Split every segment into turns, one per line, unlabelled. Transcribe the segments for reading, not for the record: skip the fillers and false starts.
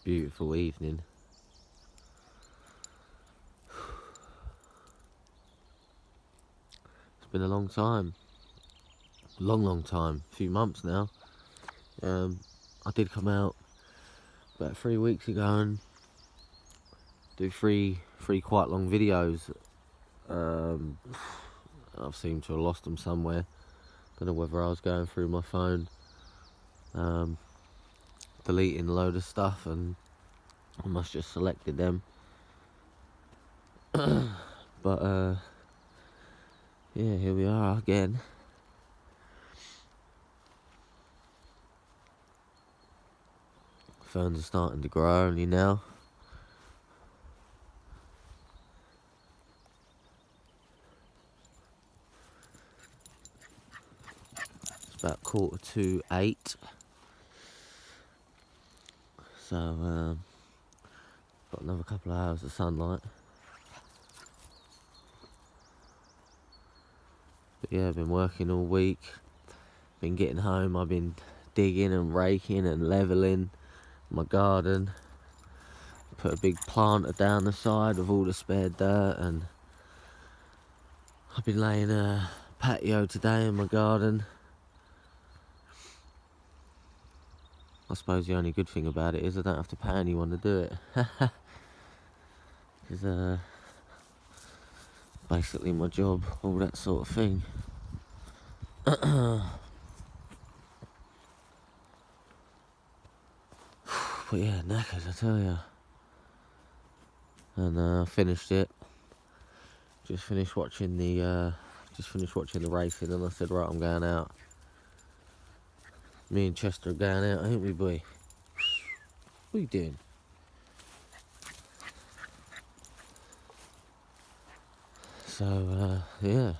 beautiful evening. It's been a long time. Long time. A few months now. I did come out about 3 weeks ago and do three quite long videos. I've seemed to have lost them somewhere. Don't know whether I was going through my phone, deleting a load of stuff, and I must just selected them. But yeah, here we are again. Ferns are starting to grow only now. It's about 7:45. So got another couple of hours of sunlight. But yeah, I've been working all week. Been getting home, I've been digging and raking and levelling my garden. Put a big planter down the side of all the spare dirt, and I've been laying a patio today in my garden. I suppose the only good thing about it is I don't have to pay anyone to do it. Because basically my job, all that sort of thing. But yeah, knackered, I tell ya. And I finished it. Just finished watching the racing, and I said, right, I'm going out. Me and Chester are going out, ain't we, boy? What are you doing? So yeah,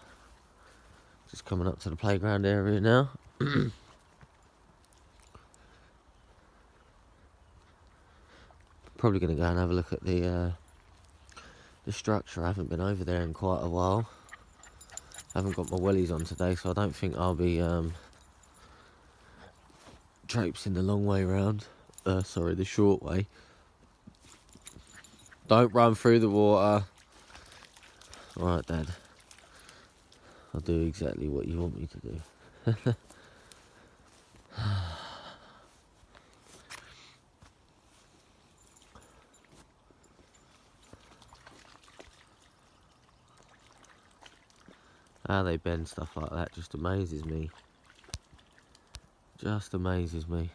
just coming up to the playground area now. Probably going to go and have a look at the structure. I haven't been over there in quite a while. I haven't got my wellies on today, so I don't think I'll be traipsing the long way round. Sorry, the short way. Don't run through the water. Alright, Dad. I'll do exactly what you want me to do. How they bend stuff like that just amazes me. Just amazes me.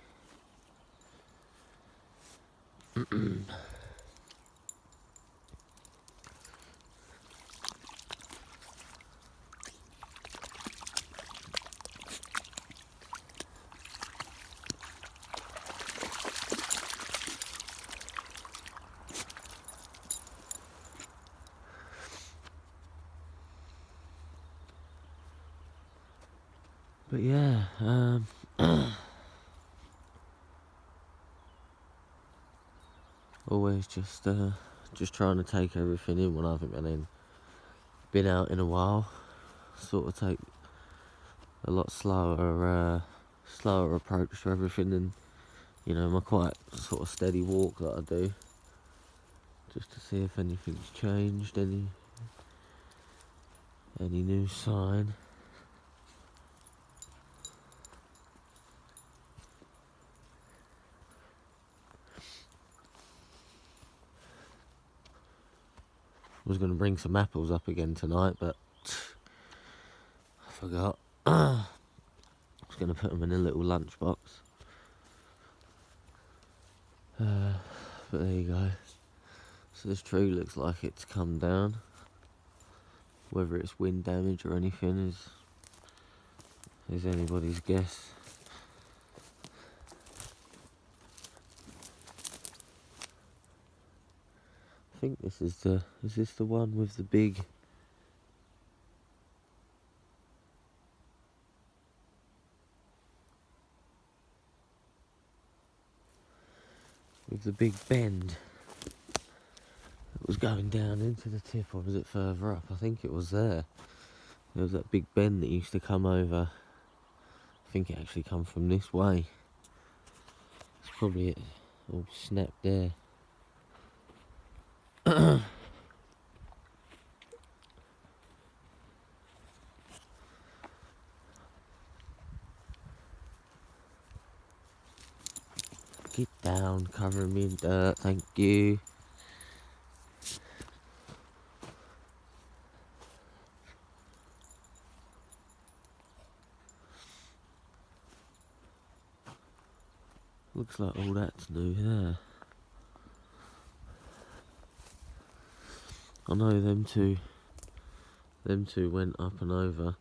But yeah, always just trying to take everything in when I haven't been out in a while. Sort of take a lot slower approach to everything than, you know, my quite sort of steady walk that I do, just to see if anything's changed, any new sign. I was going to bring some apples up again tonight, but I forgot. I was going to put them in a little lunchbox. But there you go. So this tree looks like it's come down. Whether it's wind damage or anything is anybody's guess. I think this is the one with the big bend that was going down into the tip, or was it further up? I think it was there. There was that big bend that used to come over. I think it actually come from this way. That's probably it. all snapped there. Get down, covering me in dirt, thank you. Looks like all that's new there. I know them two went up and over.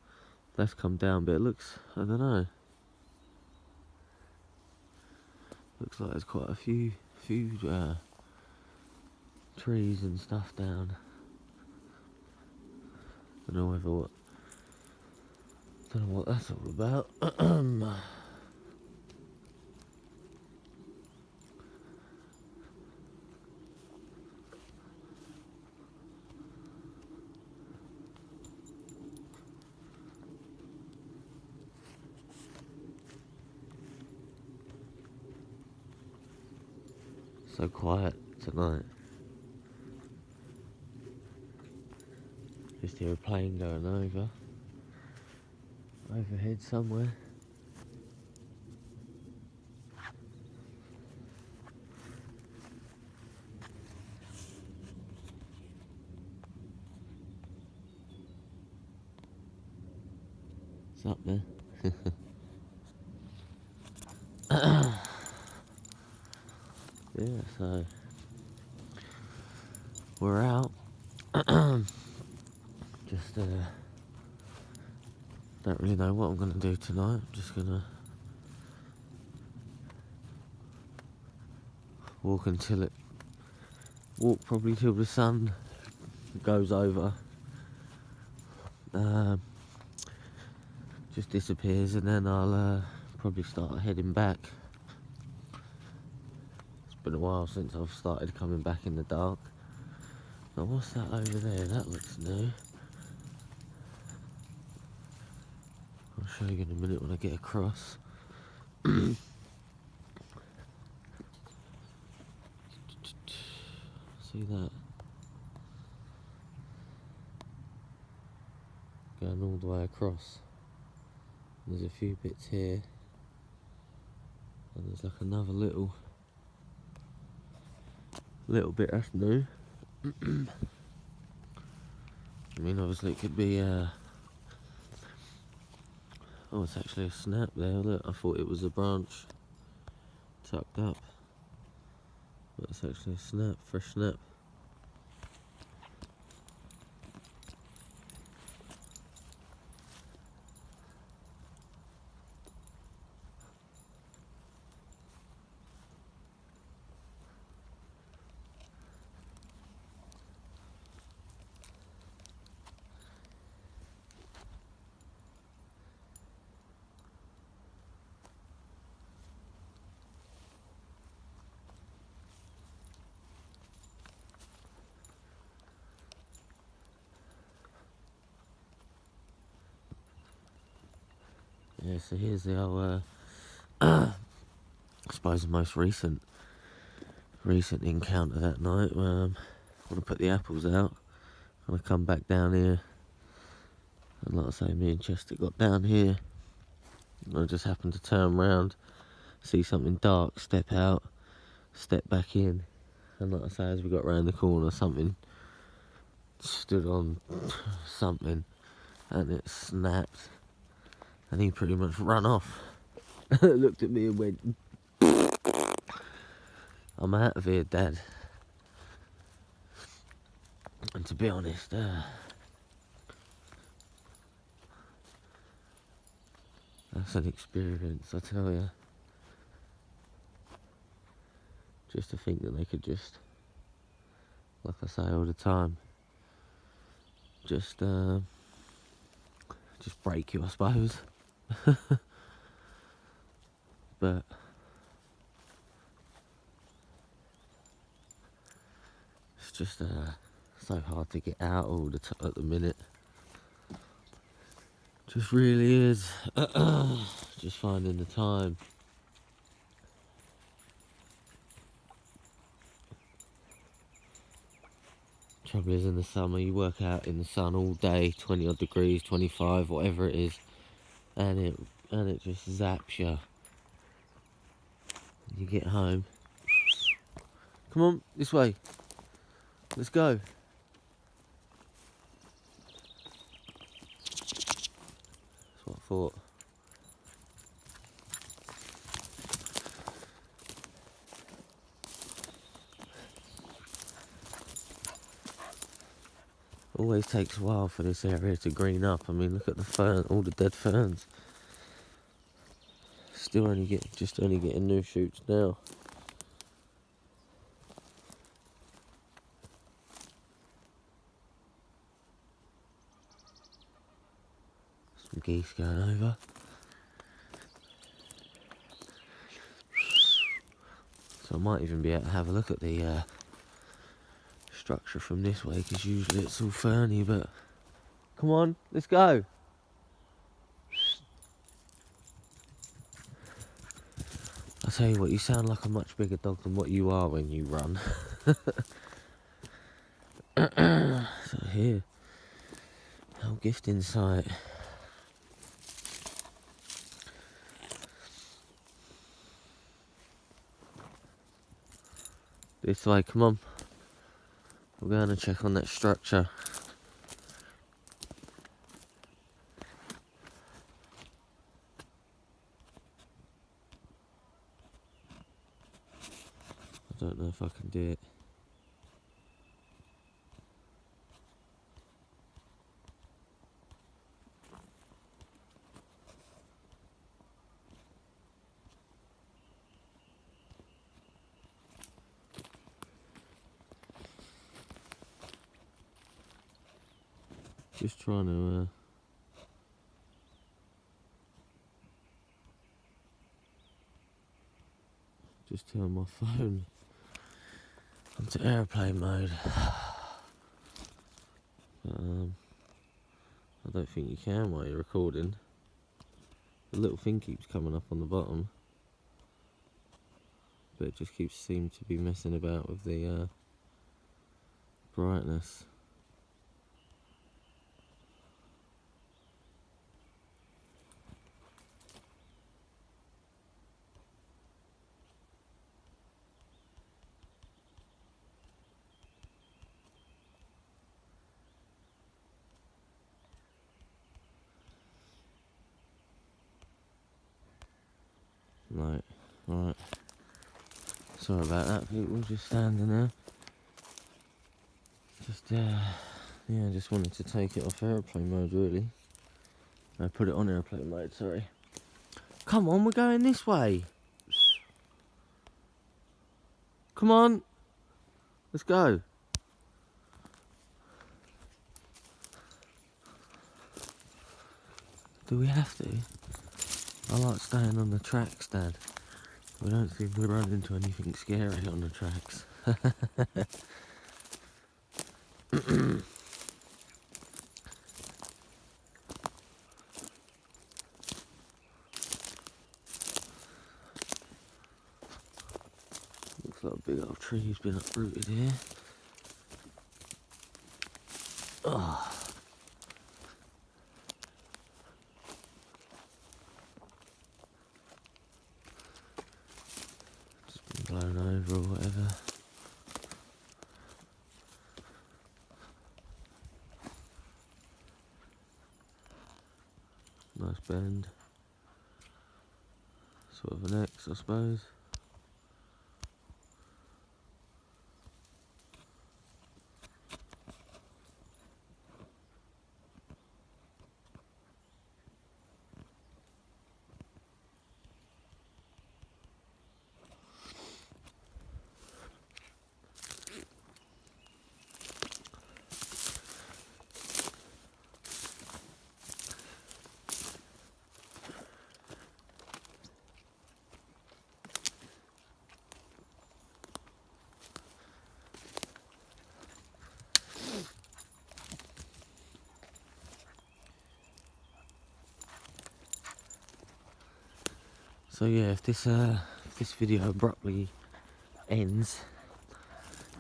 That's come down, but it looks, I don't know. Looks like there's quite a few trees and stuff down. Don't know what that's all about. So quiet tonight. Just hear a plane going over. Overhead somewhere. It's up there. Yeah, so we're out. Just don't really know what I'm gonna do tonight. I'm just gonna walk probably till the sun goes over. Just disappears, and then I'll probably start heading back. It's been a while since I've started coming back in the dark. Now what's that over there? That looks new. I'll show you in a minute when I get across. See that? Going all the way across. There's a few bits here. And there's like another little bit that's new. I mean, obviously it could be oh, it's actually a snap there. Look, I thought it was a branch tucked up, but it's actually a snap, fresh snap. Yeah, so here's the old, I suppose the most recent encounter that night. When I put the apples out, and I come back down here, and like I say, me and Chester got down here, and I just happened to turn around, see something dark, step out, step back in, and like I say, as we got round the corner, something stood on something, and it snapped, and he pretty much ran off. Looked at me and went, "I'm out of here, Dad." And to be honest, that's an experience, I tell you. Just to think that they could just, like I say all the time, just break you, I suppose. But it's just so hard to get out at the minute. Just really is. Just finding the time. Trouble is, in the summer you work out in the sun all day, 20 odd degrees, 25, whatever it is, and it just zaps you. You get home. Come on, this way. Let's go. That's what I thought. Always takes a while for this area to green up. I mean, look at the fern, all the dead ferns. Still only getting new shoots now. Some geese going over. So I might even be able to have a look at the structure from this way, because usually it's all ferny, but come on, let's go. I tell you what, you sound like a much bigger dog than what you are when you run. So here, our gifting site. This way, come on. We're going to check on that structure. I don't know if I can do it. Just trying to just turn my phone onto airplane mode. I don't think you can while you're recording. The little thing keeps coming up on the bottom, but it just seems to be messing about with the brightness. Right. Sorry about that, people. Just standing there. Just wanted to take it off airplane mode, really. I put it on airplane mode. Sorry. Come on, we're going this way. Come on. Let's go. Do we have to? I like staying on the tracks, Dad. We don't seem to run into anything scary on the tracks. Looks like a big old tree's been uprooted here. Oh. Just been blown over or whatever. Nice bend. Sort of an X, I suppose. So yeah, if this video abruptly ends,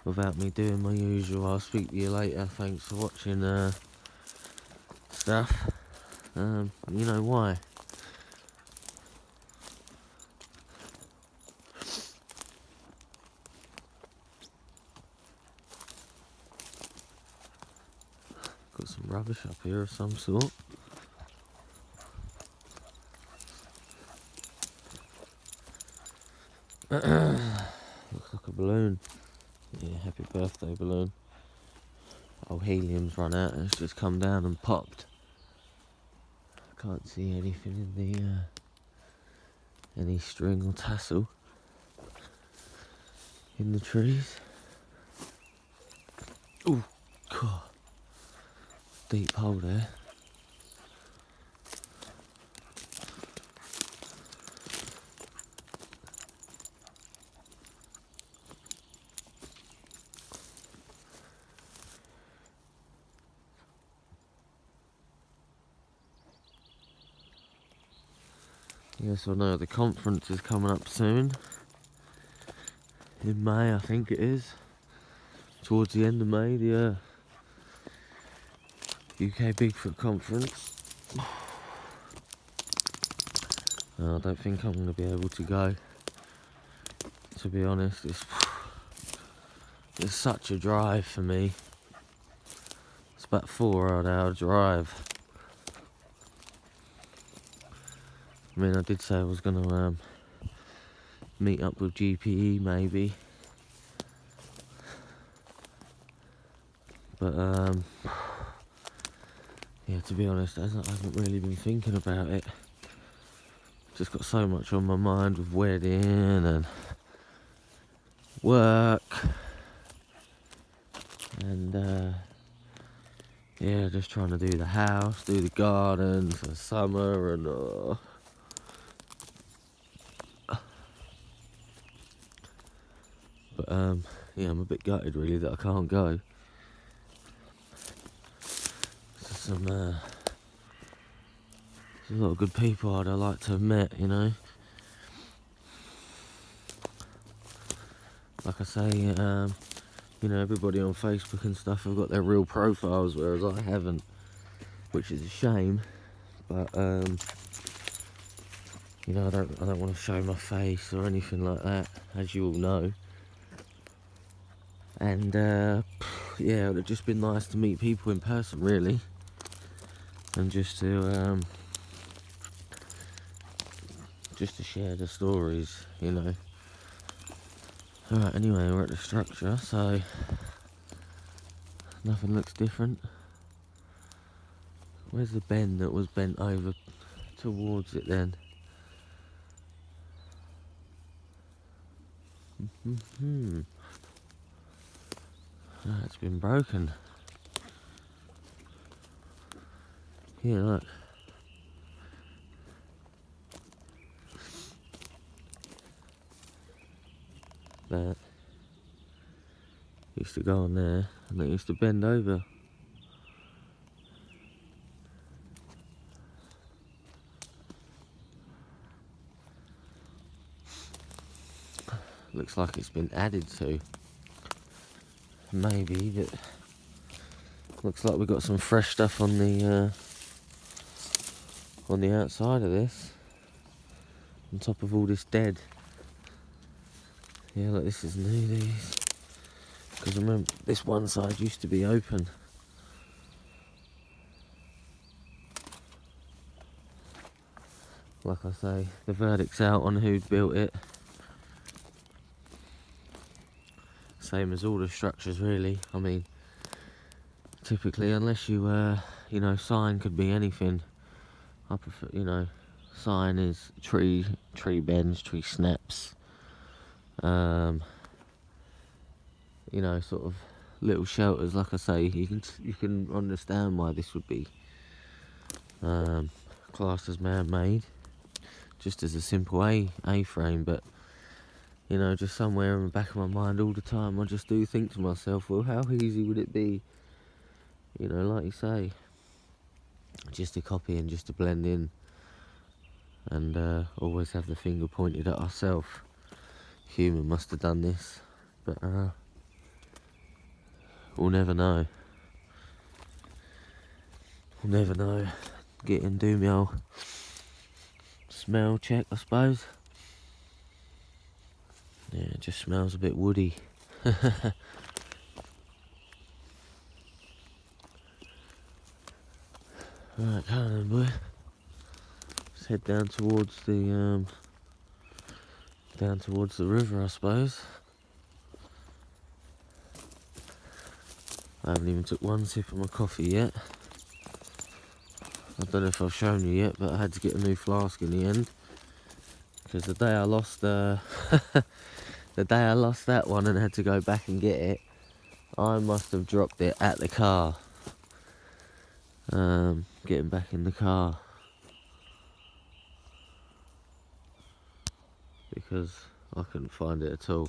without me doing my usual I'll speak to you later, thanks for watching stuff. You know why. Got some rubbish up here of some sort. Looks like a balloon. Yeah, happy birthday balloon. Oh, helium's run out and it's just come down and popped. Can't see anything in the any string or tassel in the trees. Oh, God. Deep hole there. Yes, I know the conference is coming up soon. In May, I think it is. Towards the end of May, the UK Bigfoot Conference. I don't think I'm going to be able to go. To be honest, it's such a drive for me. It's about 4 odd hour drive. I mean, I did say I was going to meet up with GPE maybe. But yeah, to be honest, I haven't really been thinking about it. Just got so much on my mind with wedding and work. And yeah, just trying to do the house, do the garden for summer and but yeah, I'm a bit gutted really that I can't go. So there's a lot of good people I'd like to have met, you know. Like I say, you know, everybody on Facebook and stuff have got their real profiles, whereas I haven't, which is a shame. But you know, I don't want to show my face or anything like that, as you all know. And yeah, it would have just been nice to meet people in person, really, and just to share the stories, you know. Alright, anyway, we're at the structure, so nothing looks different. Where's the bend that was bent over towards it then? Ah, it's been broken. Yeah, look. That used to go on there, and it used to bend over. Looks like it's been added to. Maybe, but looks like we've got some fresh stuff on the outside of this, on top of all this dead. Yeah, look, this is new, these. Because remember, this one side used to be open. Like I say, the verdict's out on who built it. Same as all the structures, really. I mean, typically, unless you, you know, sign could be anything. I prefer, you know, sign is tree bends, tree snaps. You know, sort of little shelters. Like I say, you can understand why this would be classed as man-made, just as a simple A-frame. But you know, just somewhere in the back of my mind all the time, I just do think to myself, well, how easy would it be, you know, like you say, just to copy and just to blend in, and always have the finger pointed at ourselves. Human must have done this, but We'll never know. We'll never know. Do me old smell check, I suppose. Yeah, it just smells a bit woody. Right, come on then, boy. Let's head down towards the river, I suppose. I haven't even took one sip of my coffee yet. I don't know if I've shown you yet, but I had to get a new flask in the end. Because the day I lost the day I lost that one and had to go back and get it, I must have dropped it at the car. Getting back in the car. Because I couldn't find it at all.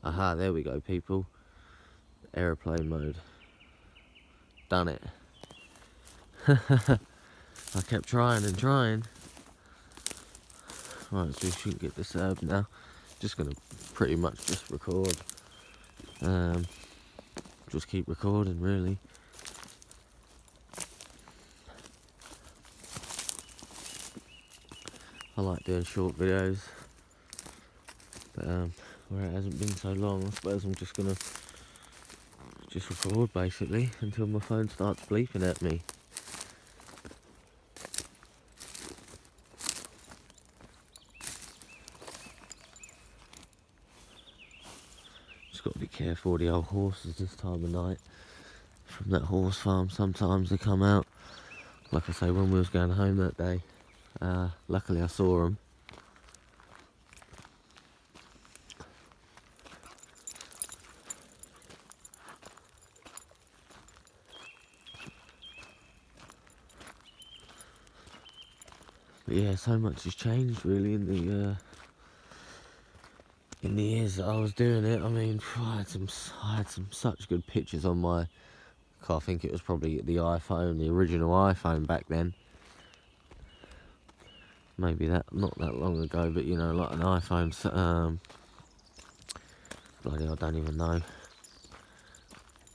Aha, there we go, people. Aeroplane mode. Done it. I kept trying and trying. Right, so we shouldn't get disturbed now. Just gonna pretty much just record. Just keep recording, really. I like doing short videos, but where it hasn't been so long, I suppose I'm just gonna record basically until my phone starts bleeping at me. Just got to be careful of the old horses this time of night. From that horse farm, sometimes they come out. Like I say, when we was going home that day, luckily I saw them. But yeah, so much has changed really in the years that I was doing it. I mean, I had some such good pictures on my. I think it was probably the iPhone, the original iPhone back then. Maybe not that long ago, but you know, like an iPhone. Bloody, I don't even know.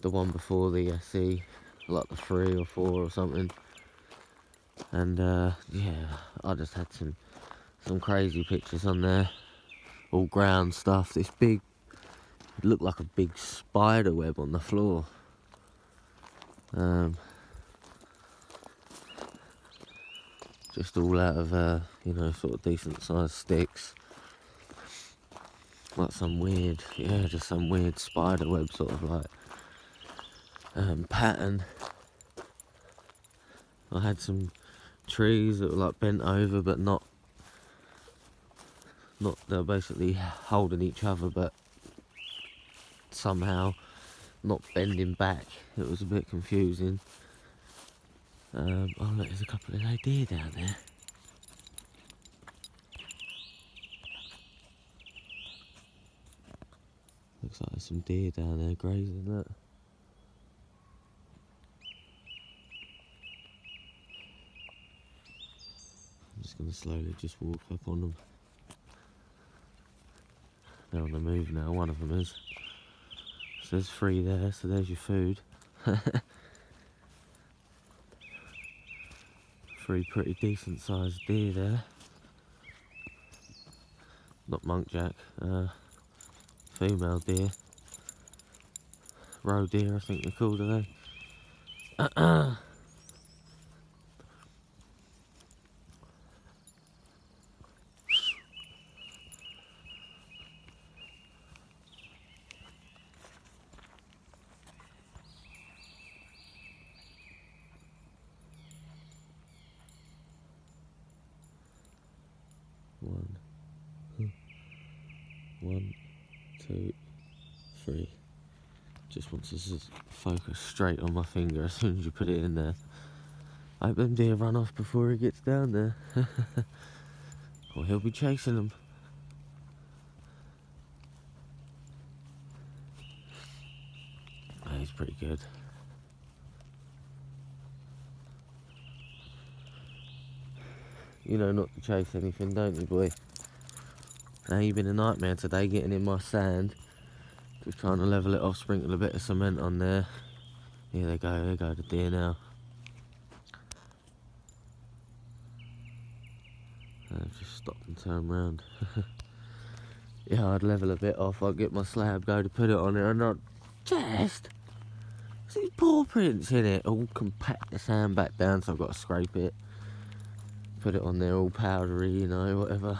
The one before the SE, like the 3 or 4 or something. And yeah, I just had some crazy pictures on there. All ground stuff. This big, it looked like a big spider web on the floor. Just all out of you know, sort of decent sized sticks. Like some weird, yeah, just some weird spider web sort of like pattern. I had some trees that were like bent over, but not they're basically holding each other, but somehow not bending back. It was a bit confusing. Oh look, there's a couple of deer down there. Looks like there's some deer down there grazing. That. I'm just gonna slowly just walk up on them. They're on the move now, one of them is. So there's 3 there, so there's your food. 3 pretty decent sized deer there. Not muntjac, female deer. Roe deer, I think they're called, are they? One, 2, 3. Just wants to focus straight on my finger as soon as you put it in there. I hope them deer run off before he gets down there. Or he'll be chasing them. Oh, he's pretty good. You know not to chase anything, don't you, boy? Now you've been a nightmare today getting in my sand. Just trying to level it off, sprinkle a bit of cement on there. Here they go, there go the deer now. I've just stopped and turned round. Yeah, I'd level a bit off, I'd get my slab, go to put it on it, and I'd just... see paw prints in it, all compact the sand back down, so I've got to scrape it. Put it on there all powdery, you know, whatever.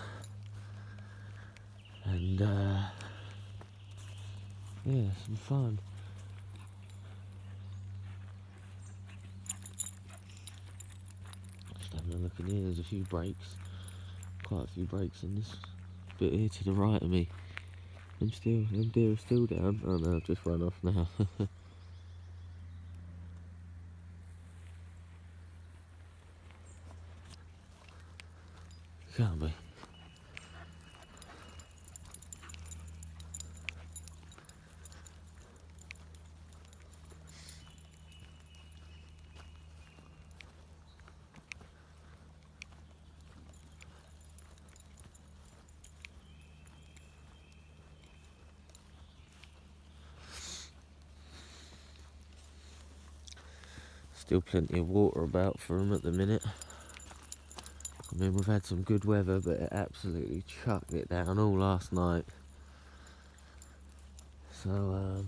And, yeah, some fun. Just having a look in here, there's a few breaks. Quite a few breaks in this bit here to the right of me. Them deer are still down. Oh no, I've just run off now. Can't be. Still plenty of water about for them at the minute. I mean, we've had some good weather, but it absolutely chucked it down all last night. So,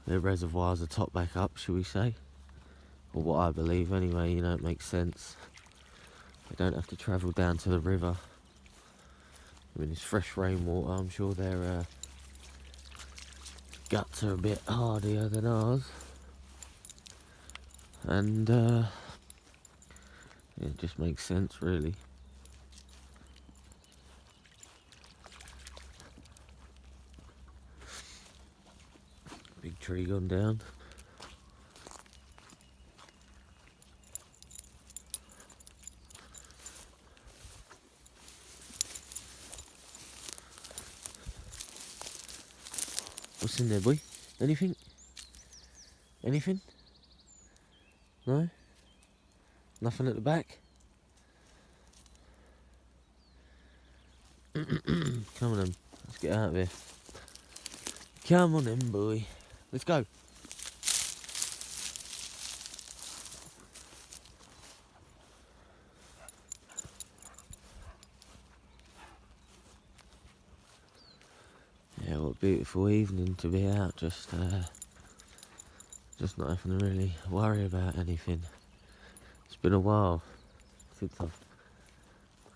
their reservoirs are topped back up, shall we say? Or what I believe anyway, you know, it makes sense. They don't have to travel down to the river. I mean, it's fresh rainwater, I'm sure their guts are a bit hardier than ours. And, it just makes sense, really. Big tree gone down. What's in there, boy? Anything? Anything? No? Nothing at the back? Come on then, let's get out of here. Come on then, boy. Let's go. Yeah, what a beautiful evening to be out, just not having to really worry about anything. It's been a while since I've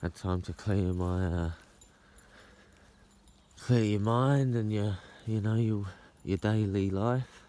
had time to clear my clear your mind and your daily life.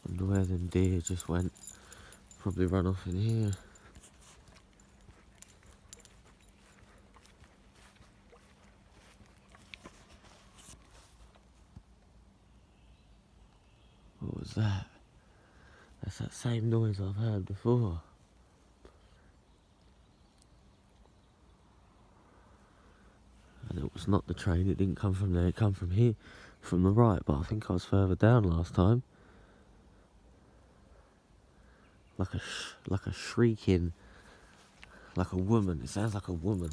Wonder where them deer just went. Probably run off in here. What was that? That's that same noise I've heard before. And it was not the train, it didn't come from there, it come from here, from the right, but I think I was further down last time. Like a shrieking, like a woman, it sounds like a woman.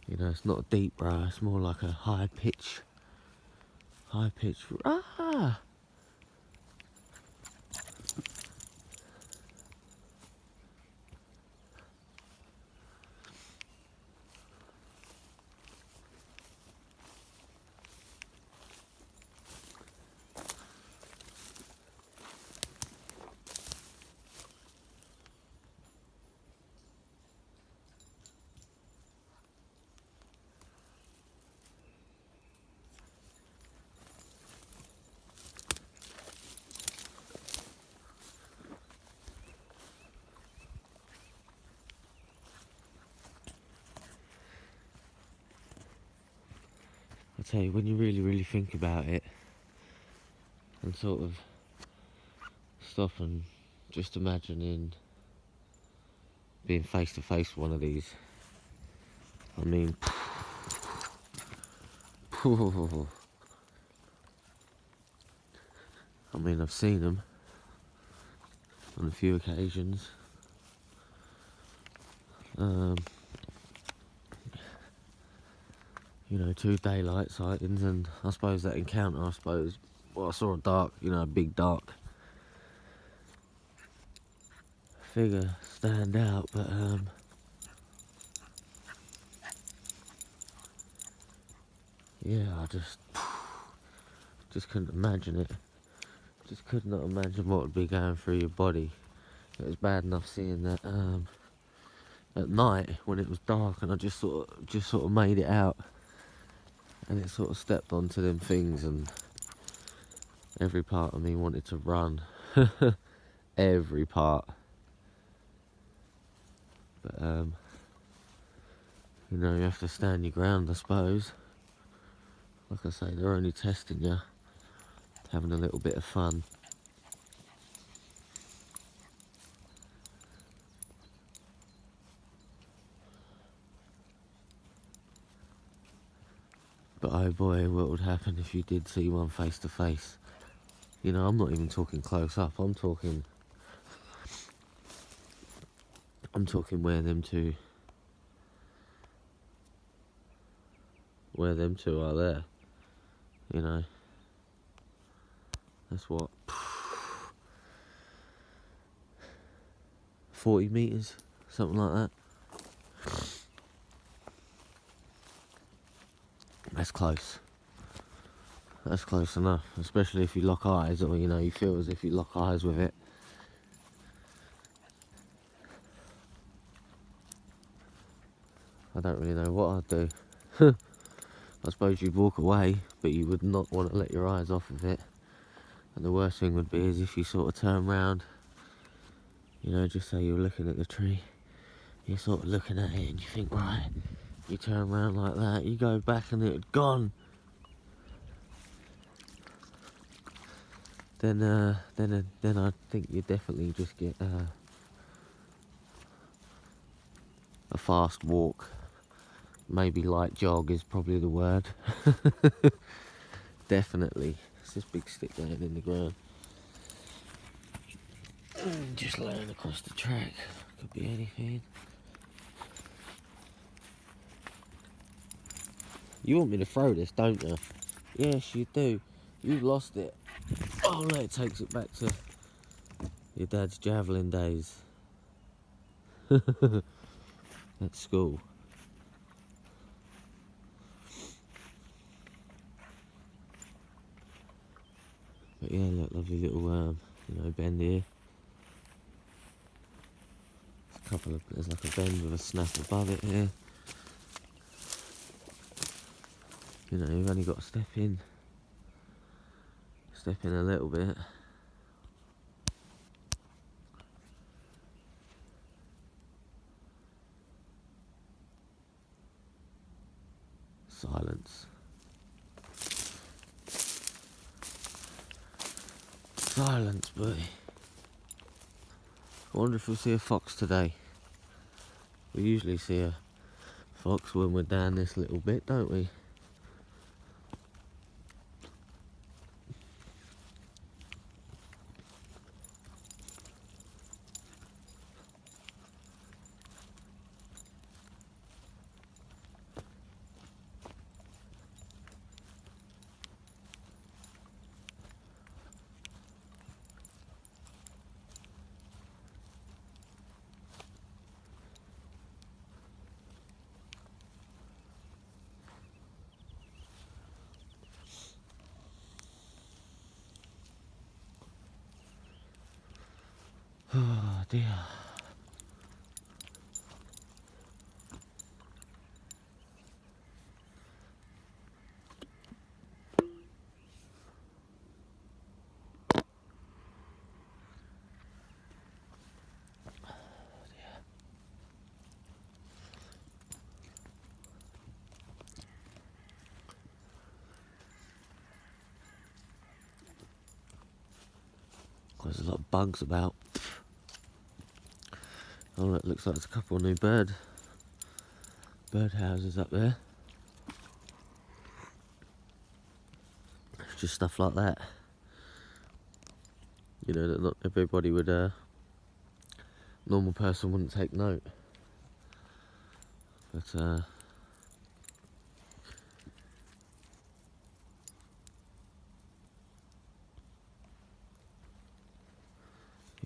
You know, it's not a deep row, it's more like a high pitch, ah! tell you, when you really, really think about it, and sort of stop and just imagining being face to face with one of these, I mean, I've seen them on a few occasions. You know, 2 daylight sightings, and I suppose that encounter, I saw a big dark figure stand out, but yeah, I just couldn't imagine it. Just could not imagine what would be going through your body. It was bad enough seeing that at night when it was dark, and I just sort of made it out, and it sort of stepped onto them things, and every part of me wanted to run. Every part. But you know, you have to stand your ground, I suppose. Like I say, they're only testing you, having a little bit of fun. But oh boy, what would happen if you did see one face to face? You know, I'm not even talking close up. I'm talking where them two are there. You know, that's what, 40 meters, something like that. That's close. That's close enough, especially if you lock eyes, or you know, you feel as if you lock eyes with it. I don't really know what I'd do. I suppose you'd walk away, but you would not want to let your eyes off of it. And the worst thing would be is if you sort of turn round, you know, just say you're looking at the tree, you're sort of looking at it and you think, right, you turn around like that, you go back and it's gone. Then I think you definitely just get a fast walk. Maybe light jog is probably the word. Definitely. It's this big stick going in the ground. Just laying across the track. Could be anything. You want me to throw this, don't you? Yes, you do. You've lost it. Oh no, it takes it back to your dad's javelin days. At school. But yeah, look, lovely little bend here. There's like a bend with a snap above it here. You know, you've only got to step in a little bit. Silence. Silence, boy. I wonder if we'll see a fox today. We usually see a fox when we're down this little bit, don't we? Oh dear. There's a lot of bugs about. Oh, it looks like there's a couple of new bird houses up there. Just stuff like that. You know, that not everybody would, normal person wouldn't take note. But, you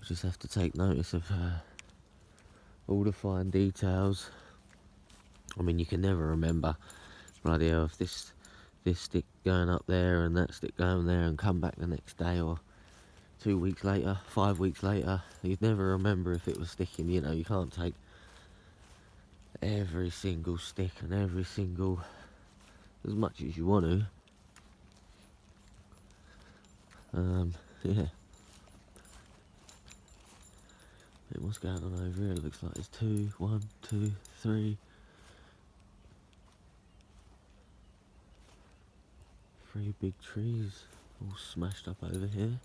just have to take notice of all the fine details. I mean, you can never remember, bloody hell, if this stick going up there and that stick going there and come back the next day or 2 weeks later, 5 weeks later. You'd never remember if it was sticking. You know, you can't take every single stick and every single, as much as you want to. Yeah. What's going on over here? It looks like there's 1, 2, 3. 3 big trees all smashed up over here.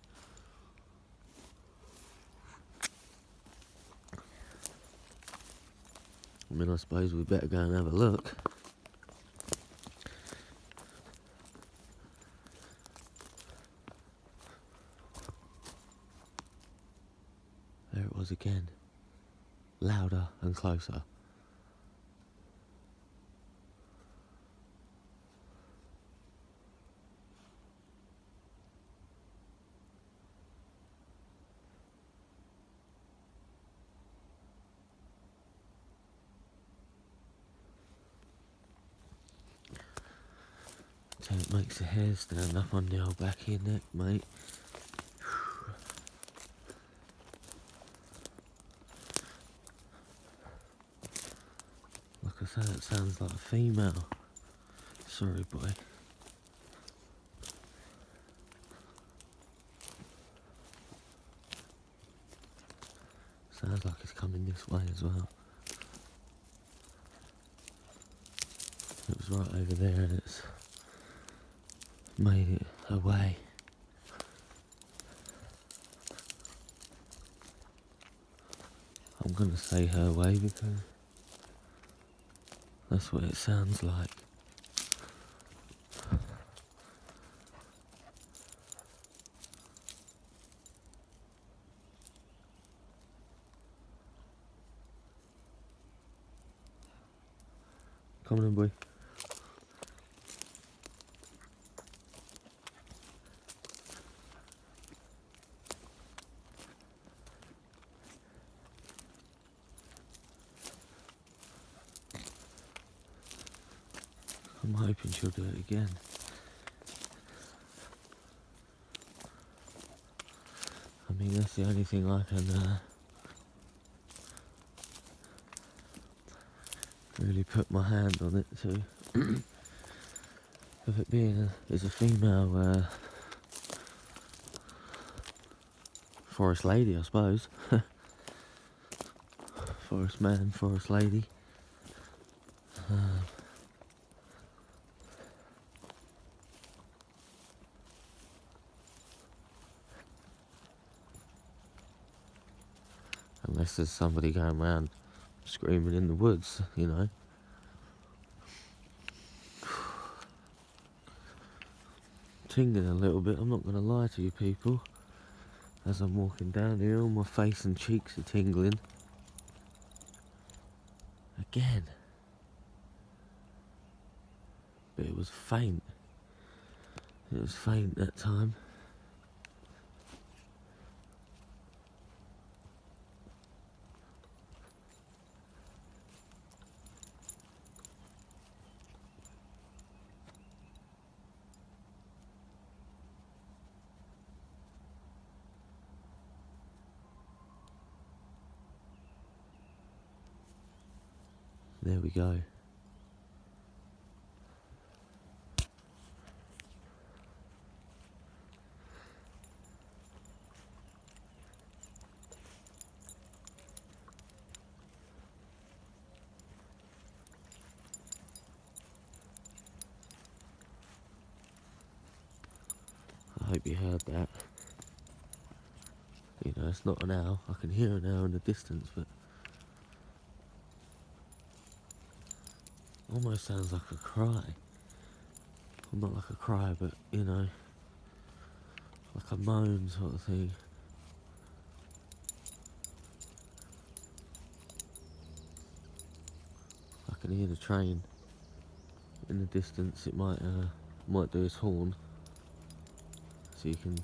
I mean, I suppose we'd better go and have a look. There it was again. Louder and closer. So it makes the hair stand up on the old back of your neck, mate. Like I say, it sounds like a female. Sorry, boy. Sounds like it's coming this way as well. It was right over there and it's made it away. I'm gonna say her way because that's what it sounds like. Come on in, boy. I'm hoping she'll do it again. I mean, that's the only thing I can really put my hand on it to. Of it being is a female forest lady, I suppose. Forest man, forest lady. Unless there's somebody going around screaming in the woods, you know. Tingling a little bit, I'm not going to lie to you people. As I'm walking down here, all my face and cheeks are tingling. Again. But it was faint. It was faint that time. There we go. I hope you heard that. You know, it's not an owl. I can hear an owl in the distance, but almost sounds like a cry. Well, not like a cry, but you know, like a moan sort of thing. I can hear the train in the distance. It might do its horn, so you can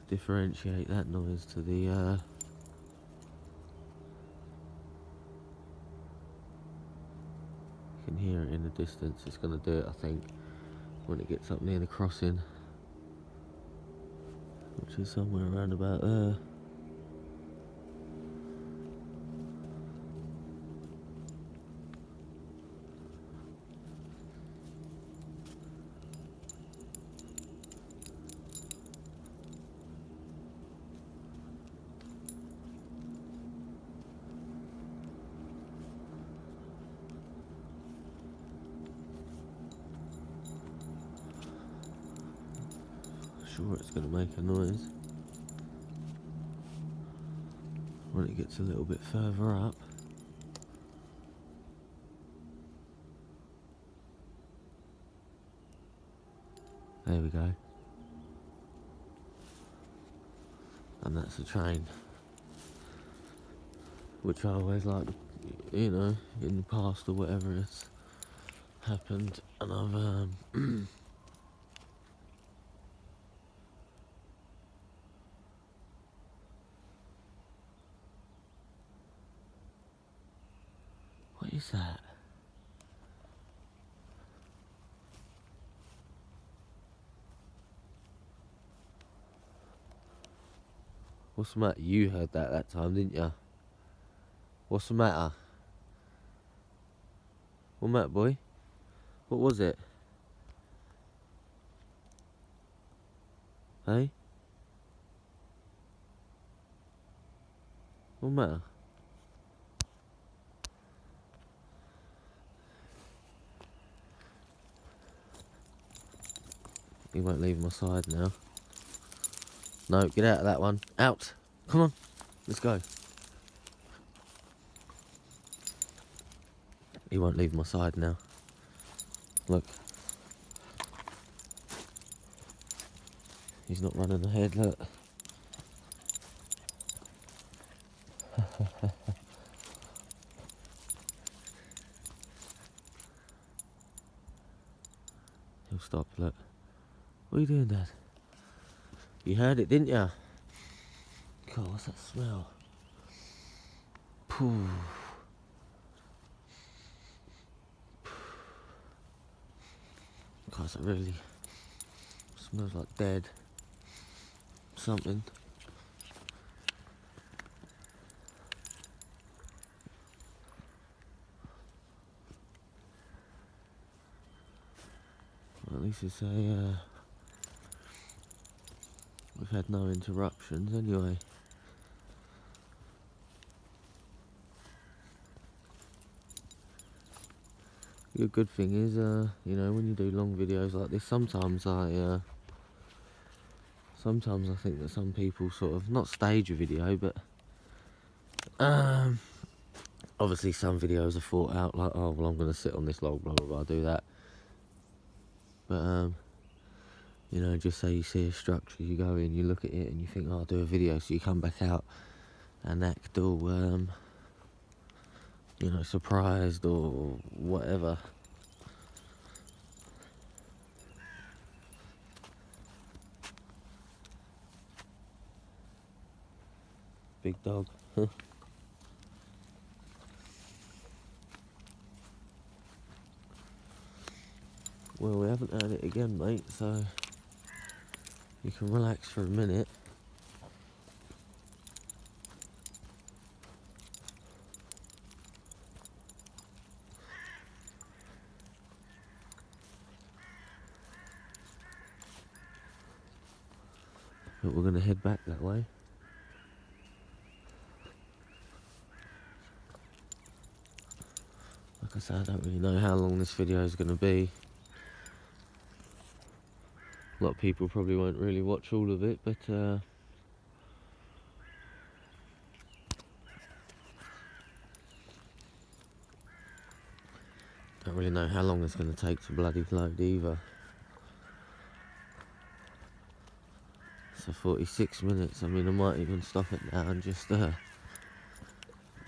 differentiate that noise to the you can hear it in the distance. It's going to do it, I think, when it gets up near the crossing, which is somewhere around about there. Sure, it's going to make a noise when it gets a little bit further up. There we go. And that's a train, which I always like, you know, in the past or whatever it's happened, and I've what is that? What's the matter? You heard that time, didn't you? What's the matter? What matter, boy? What was it? Hey? What matter? He won't leave my side now. No, get out of that one. Out! Come on, let's go. He won't leave my side now. Look. He's not running ahead, look. He'll stop, look. What are you doing, Dad? You heard it, didn't you? God, what's that smell? Pooh. God, it really smells like dead something. Well, at least it's we've had no interruptions anyway. The good thing is, you know, when you do long videos like this, sometimes I think that some people sort of, not stage a video, but obviously some videos are thought out, like, oh, well, I'm going to sit on this log, blah, blah, blah, do that. But, you know, just say you see a structure, you go in, you look at it, and you think, oh, I'll do a video, so you come back out and act all, you know, surprised or whatever. Big dog. Well, we haven't had it again, mate, so you can relax for a minute. But we're going to head back that way. Like I said, I don't really know how long this video is going to be. A lot of people probably won't really watch all of it, but really know how long it's going to take to bloody load either. So 46 minutes. I mean, I might even stop it now and just do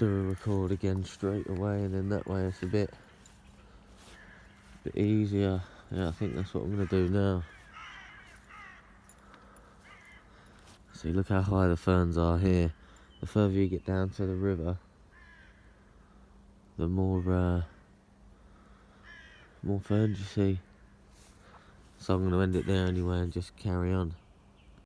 a record again straight away, and then that way it's a bit easier. Yeah, I think that's what I'm going to do now. See, look how high the ferns are here. The further you get down to the river, the more ferns you see. So I'm going to end it there anyway and just carry on.